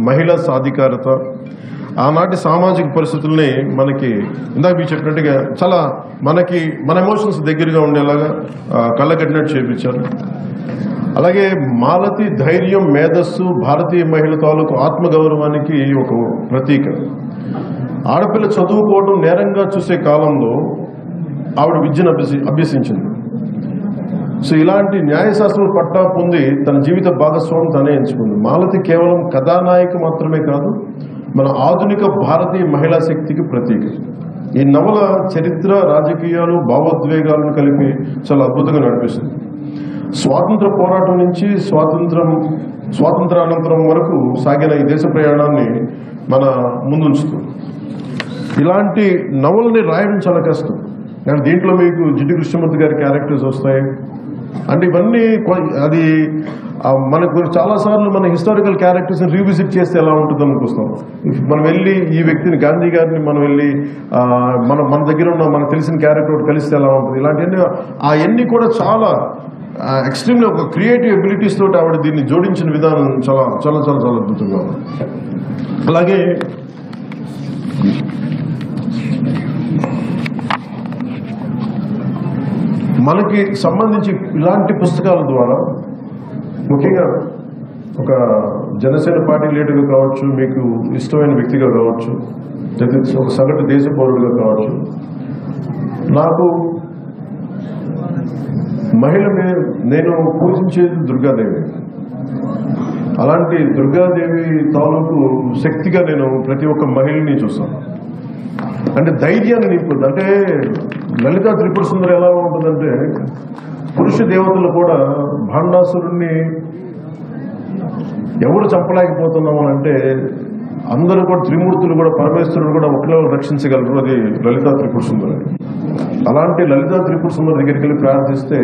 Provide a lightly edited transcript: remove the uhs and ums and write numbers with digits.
మహిళా సాధికారత ఆనాటి సామాజిక పరిస్థితుల్ని మనకి ఇందాక మీరు చెప్పినట్టుగా చాలా మన ఎమోషన్స్ దగ్గరగా ఉండేలాగా కళ్ళగట్టినట్టు చేయించారు. అలాగే మాలతి ధైర్యం, మేధస్సు భారతీయ మహిళ తాలూకు ఆత్మగౌరవానికి ఒక ప్రతీక. ఆడపిల్ల చదువుకోవడం నేరంగా చూసే కాలంలో ఆవిడ విద్యను అభ్యసించింది. సో ఇలాంటి న్యాయశాస్త్రం పట్టా పొంది తన జీవిత భాగస్వామి తనే ఎంచుకుంది. మాలతి కేవలం కథానాయిక మాత్రమే కాదు, మన ఆధునిక భారతీయ మహిళా శక్తికి ప్రతీక. ఈ నవల చరిత్ర, రాజకీయాలు, భావోద్వేగాలను కలిపి చాలా అద్భుతంగా నడిపిస్తుంది. స్వాతంత్ర పోరాటం నుంచి స్వాతంత్రానంతరం వరకు సాగిన ఈ దేశ ప్రయాణాన్ని మన ముందుంచుతుంది. ఇలాంటి నవలని రాయడం చాలా కష్టం. కానీ దీంట్లో మీకు జిడ్డు కృష్ణమూర్తి గారి క్యారెక్టర్స్ వస్తాయి. అంటే ఇవన్నీ అది మనకు చాలాసార్లు మన హిస్టారికల్ క్యారెక్టర్స్ని రీవిజిట్ చేస్తే ఎలా ఉంటుంది అనుకొస్తాం. మనం వెళ్ళి ఈ వ్యక్తిని, గాంధీ గారిని మనం వెళ్ళి మన దగ్గర ఉన్న మనకు తెలిసిన క్యారెక్టర్ కలిస్తే ఎలా ఉంటుంది, ఇలాంటివన్నీ అవన్నీ కూడా చాలా ఎక్స్ట్రీమ్లీ ఒక క్రియేటివ్ ఎబిలిటీస్ తోటి ఆవిడ దీన్ని జోడించిన విధానం చాలా చాలా చాలా చాలా అద్భుతంగా ఉంది. అలాగే మనకి సంబంధించి ఇలాంటి పుస్తకాల ద్వారా ముఖ్యంగా ఒక జనసేన పార్టీ లీడర్గా కావచ్చు, మీకు ఇష్టమైన వ్యక్తిగా కావచ్చు, లేదా ఒక సగటు దేశ పౌరుడిగా కావచ్చు, నాకు నేను పూజించేది దుర్గాదేవి. అలాంటి దుర్గాదేవి తాలూకు శక్తిగా నేను ప్రతి ఒక్క మహిళని చూస్తాను. అంటే ధైర్యాన్ని నింపుతుంది. అంటే లలితా త్రిపుర సుందరి ఎలా ఉంటుందంటే, పురుష దేవతలు కూడా భాండాసురుణ్ణి ఎవరు చంపలేకపోతున్నాము అంటే అందరూ కూడా, త్రిమూర్తులు కూడా, పరమేశ్వరుడు కూడా ఒకలో రక్షించగలరు. అది లలితా త్రిపుర సుందరి. అలాంటి లలితా త్రిపుర సుందరి దగ్గరికి వెళ్ళి ప్రార్థిస్తే